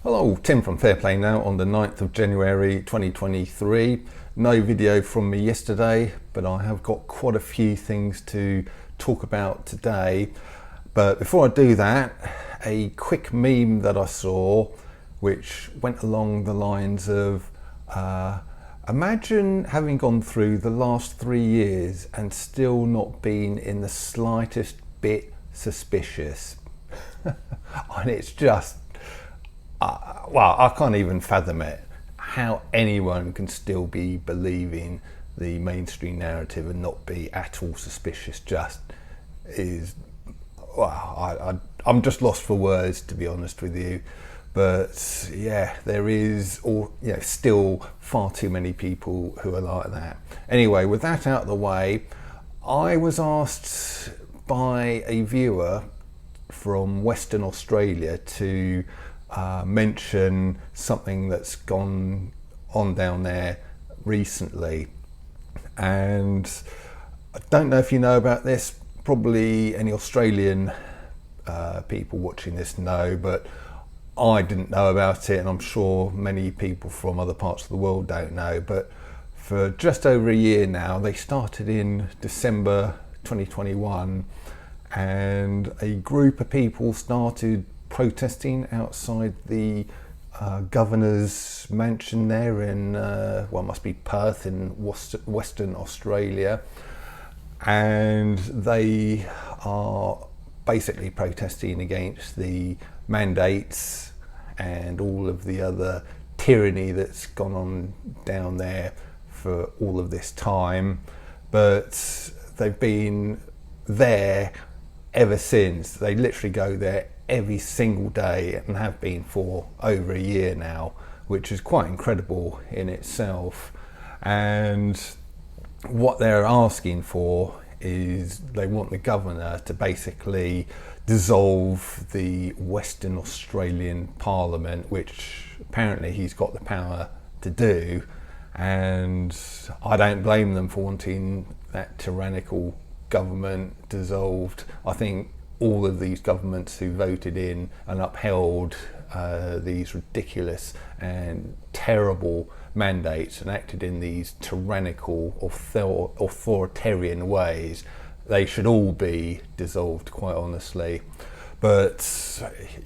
Hello, Tim from Fairplay Now on the 9th of January 2023. No video from me yesterday, but I have got quite a few things to talk about today. But before I do that, a quick meme that I saw which went along the lines of imagine having gone through the last 3 years and still not being in the slightest bit suspicious. And it's just well, I can't even fathom it. How anyone can still be believing the mainstream narrative and not be at all suspicious just is, well, I'm just lost for words, to be honest with you. But yeah, there is still far too many people who are like that. Anyway, with that out of the way, I was asked by a viewer from Western Australia to mention something that's gone on down there recently, and I don't know if you know about this. Probably any Australian people watching this know, but I didn't know about it, and I'm sure many people from other parts of the world don't know. But for just over a year now, they started in December 2021, and a group of people started protesting outside the governor's mansion there in it must be Perth in Western Australia, and they are basically protesting against the mandates and all of the other tyranny that's gone on down there for all of this time. But they've been there ever since. They literally go there every single day and have been for over a year now, which is quite incredible in itself. And what they're asking for is they want the governor to basically dissolve the Western Australian Parliament, which apparently he's got the power to do. And I don't blame them for wanting that tyrannical government dissolved. I think all of these governments who voted in and upheld these ridiculous and terrible mandates and acted in these tyrannical, authoritarian ways, they should all be dissolved, quite honestly. But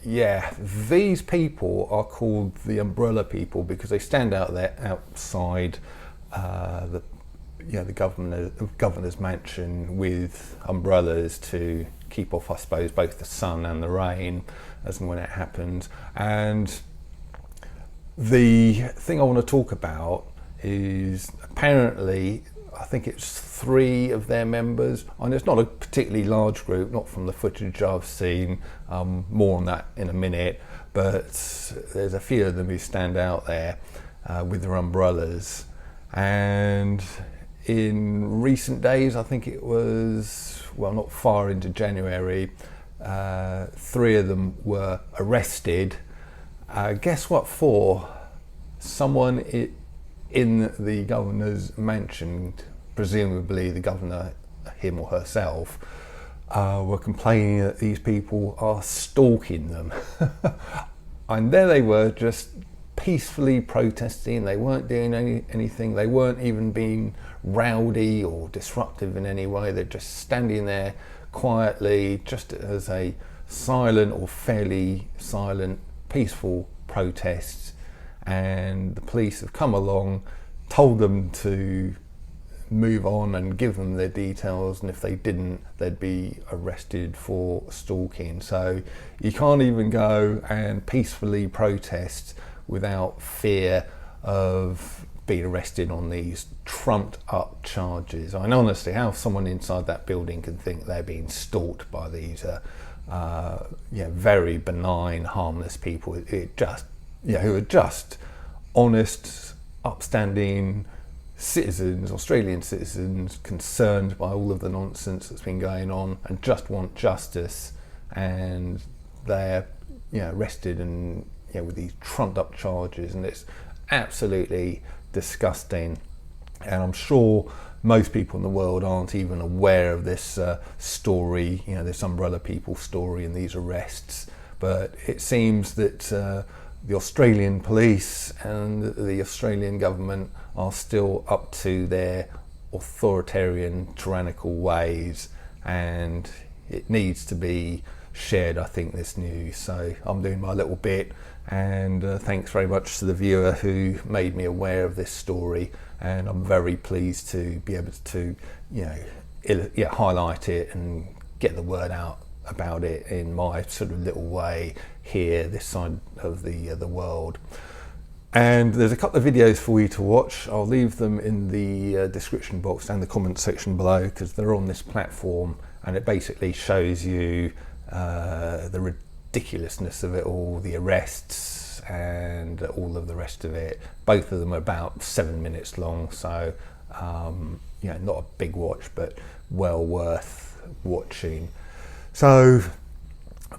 yeah, these people are called the umbrella people because they stand out there outside the governor's mansion with umbrellas to keep off, I suppose, both the sun and the rain as and when it happens. And the thing I want to talk about is apparently, I think it's 3 of their members, and it's not a particularly large group, not from the footage I've seen, more on that in a minute, but there's a few of them who stand out there with their umbrellas. And in recent days, I think it was, well, not far into January, 3 of them were arrested. Guess what for? Someone in the governor's mansion, presumably the governor, him or herself, were complaining that these people are stalking them. And there they were, just peacefully protesting. They weren't doing anything. They weren't even being rowdy or disruptive in any way. They're just standing there quietly, just as a silent or fairly silent, peaceful protest. And the police have come along, told them to move on and give them their details, and if they didn't, they'd be arrested for stalking. So you can't even go and peacefully protest without fear of being arrested on these trumped up charges. I mean, honestly, how someone inside that building can think they're being stalked by these very benign, harmless people, who are just honest, upstanding citizens, Australian citizens, concerned by all of the nonsense that's been going on and just want justice, and they're arrested and with these trumped up charges, and it's absolutely disgusting. And I'm sure most people in the world aren't even aware of this story, this umbrella people story and these arrests. But it seems that the Australian police and the Australian government are still up to their authoritarian, tyrannical ways, and it needs to be shared, I think, this news. So I'm doing my little bit, and thanks very much to the viewer who made me aware of this story, and I'm very pleased to be able to, highlight it and get the word out about it in my sort of little way here, this side of the world. And there's a couple of videos for you to watch. I'll leave them in the description box and the comment section below, because they're on this platform, and it basically shows you the ridiculousness of it all, the arrests and all of the rest of it. Both of them are about 7 minutes long, so not a big watch, but well worth watching. So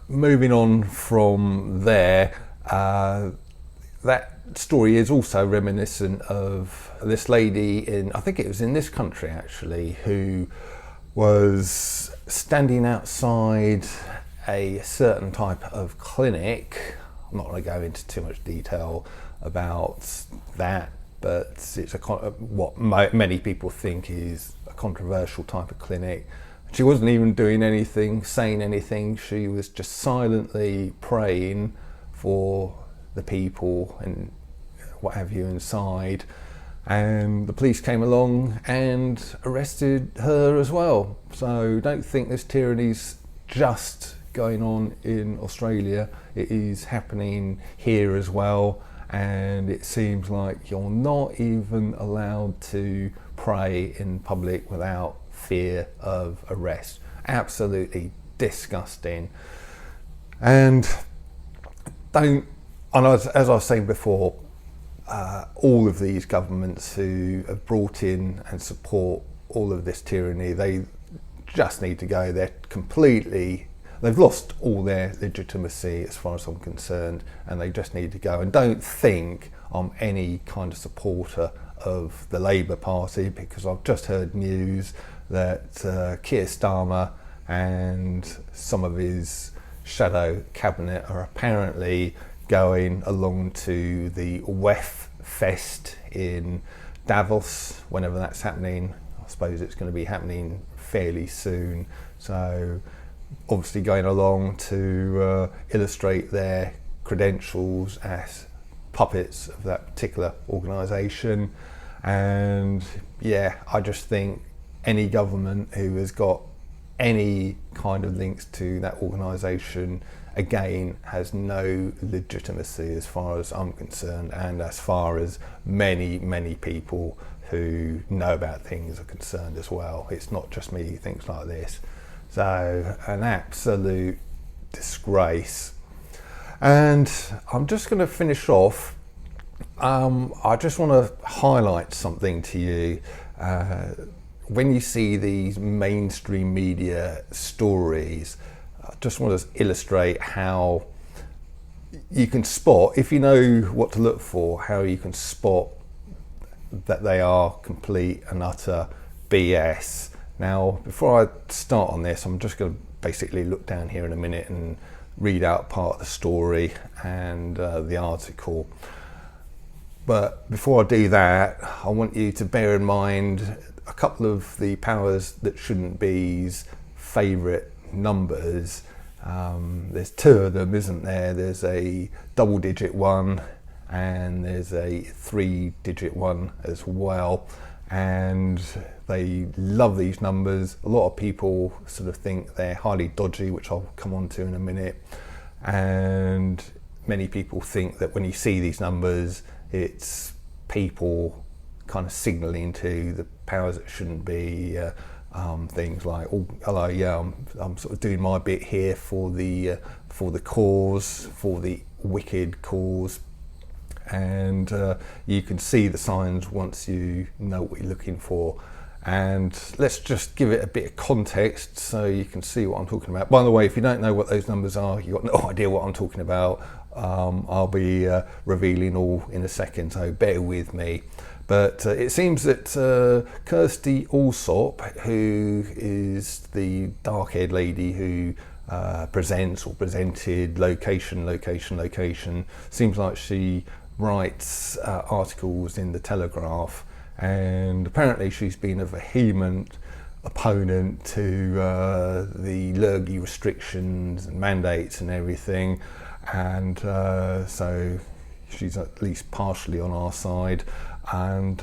moving on from there, that story is also reminiscent of this lady in, I think it was in this country actually, who was standing outside a certain type of clinic. I'm not going to go into too much detail about that, but it's what many people think is a controversial type of clinic. She wasn't even doing anything, saying anything. She was just silently praying for the people and what have you inside. And the police came along and arrested her as well. So don't think this tyranny's just going on in Australia. It is happening here as well. And it seems like you're not even allowed to pray in public without fear of arrest. Absolutely disgusting. And as I was saying before, all of these governments who have brought in and support all of this tyranny, they just need to go. They've lost all their legitimacy as far as I'm concerned, and they just need to go. And don't think I'm any kind of supporter of the Labour Party, because I've just heard news that Keir Starmer and some of his shadow cabinet are apparently going along to the WEF Fest in Davos, whenever that's happening. I suppose it's going to be happening fairly soon. So obviously going along to illustrate their credentials as puppets of that particular organisation. And I just think any government who has got any kind of links to that organisation, again, has no legitimacy as far as I'm concerned, and as far as many people who know about things are concerned as well. It's not just me who thinks like this. So an absolute disgrace. And I'm just going to finish off. I just want to highlight something to you. When you see these mainstream media stories, I just want to illustrate how you can spot, if you know what to look for, how you can spot that they are complete and utter BS. Now, before I start on this, I'm just going to basically look down here in a minute and read out part of the story and the article. But before I do that, I want you to bear in mind a couple of the powers that shouldn't be's favourite numbers. There's two of them, isn't there? There's a double-digit one and there's a 3-digit one as well. And they love these numbers. A lot of people sort of think they're highly dodgy, which I'll come on to in a minute. And many people think that when you see these numbers, it's people kind of signalling to the powers that shouldn't be, things like, oh, hello, yeah, I'm sort of doing my bit here for the cause, for the wicked cause. And you can see the signs once you know what you're looking for. And let's just give it a bit of context so you can see what I'm talking about. By the way, if you don't know what those numbers are, you've got no idea what I'm talking about. I'll be revealing all in a second, so bear with me. But it seems that Kirsty Allsopp, who is the dark-haired lady who presents or presented, location. Seems like she writes articles in the Telegraph, and apparently she's been a vehement opponent to the Lurgi restrictions and mandates and everything, and so she's at least partially on our side. And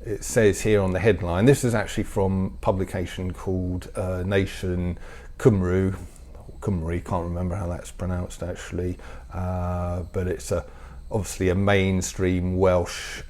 it says here on the headline, this is actually from a publication called Nation Cymru, can't remember how that's pronounced actually, but it's obviously a mainstream Welsh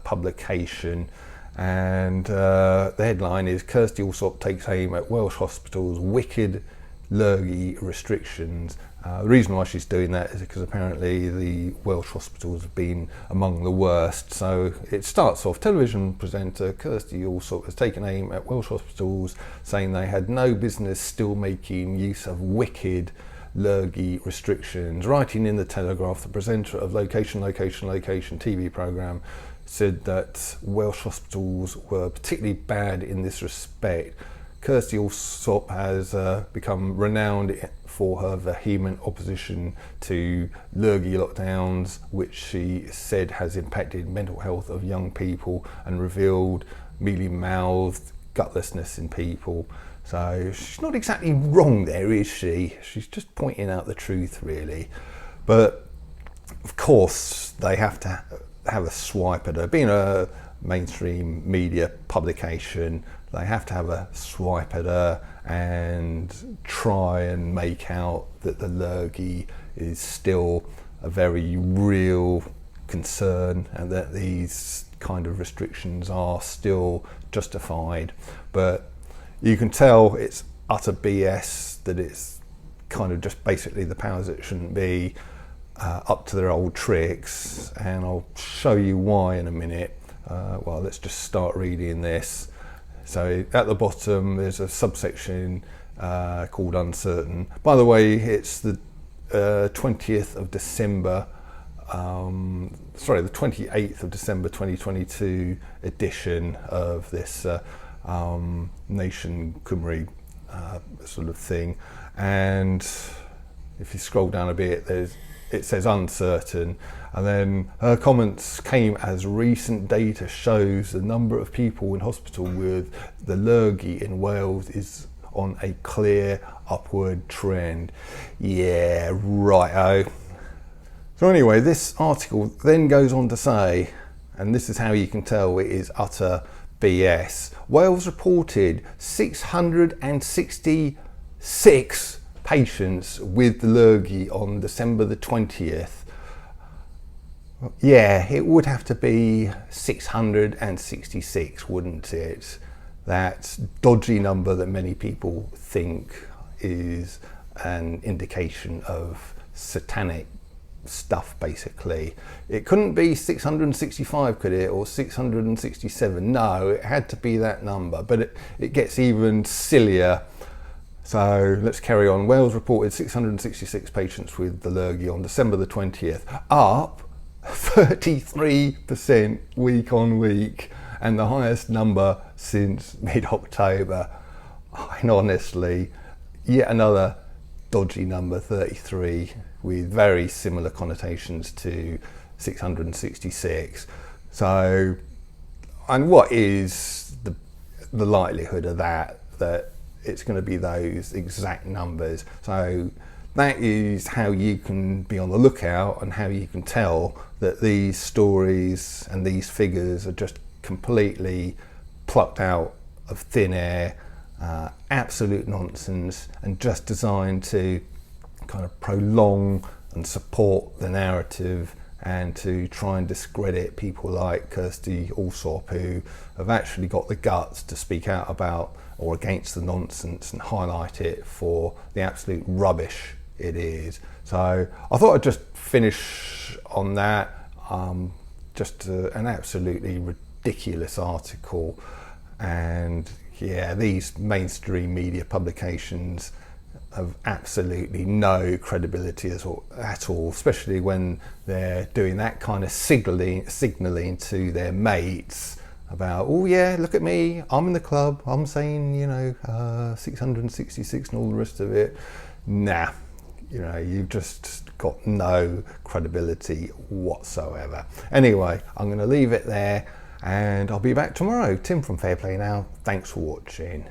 publication, and the headline is Kirsty Allsopp takes aim at Welsh hospitals' wicked Lurgi restrictions. The reason why she's doing that is because apparently the Welsh hospitals have been among the worst. So it starts off, television presenter Kirsty Allsopp has taken aim at Welsh hospitals, saying they had no business still making use of wicked Lurgi restrictions. Writing in the Telegraph, the presenter of Location TV programme said that Welsh hospitals were particularly bad in this respect. Kirsty Allsopp has become renowned for her vehement opposition to Lurgi lockdowns, which she said has impacted mental health of young people and revealed mealy-mouthed gutlessness in people. So she's not exactly wrong there, is she? She's just pointing out the truth, really. But of course, they have to have a swipe at her. Being a mainstream media publication, they have to have a swipe at her and try and make out that the Lurgi is still a very real concern and that these kind of restrictions are still justified. But you can tell it's utter BS, that it's kind of just basically the powers that shouldn't be up to their old tricks, and I'll show you why in a minute. Well, let's just start reading this. So at the bottom there's a subsection called uncertain. By the way, it's the 20th of December, the 28th of December 2022 edition of this Nation Cymru sort of thing. And if you scroll down a bit, it says uncertain, and then her comments came as recent data shows the number of people in hospital with the Lurgi in Wales is on a clear upward trend. Yeah, righto. So anyway, this article then goes on to say, and this is how you can tell it is utter BS. Wales reported 666 patients with the Lurgi on December the 20th. Yeah, it would have to be 666, wouldn't it? That dodgy number that many people think is an indication of satanic stuff, basically. It couldn't be 665, could it? Or 667? No, it had to be that number, but it gets even sillier. So let's carry on. Wales reported 666 patients with the Lurgi on December the 20th, up 33% week on week, and the highest number since mid-October. And honestly, yet another dodgy number, 33, with very similar connotations to 666. So, and what is the likelihood of that it's going to be those exact numbers? So that is how you can be on the lookout and how you can tell that these stories and these figures are just completely plucked out of thin air, absolute nonsense, and just designed to kind of prolong and support the narrative and to try and discredit people like Kirsty Allsopp, who have actually got the guts to speak out about or against the nonsense and highlight it for the absolute rubbish it is. So I thought I'd just finish on that. Just an absolutely ridiculous article, and yeah, these mainstream media publications have absolutely no credibility at all, especially when they're doing that kind of signalling to their mates about, oh yeah, look at me, I'm in the club, I'm saying, 666 and all the rest of it. Nah, you've just got no credibility whatsoever. Anyway, I'm going to leave it there, and I'll be back tomorrow. Tim from Fair Play Now. Thanks for watching.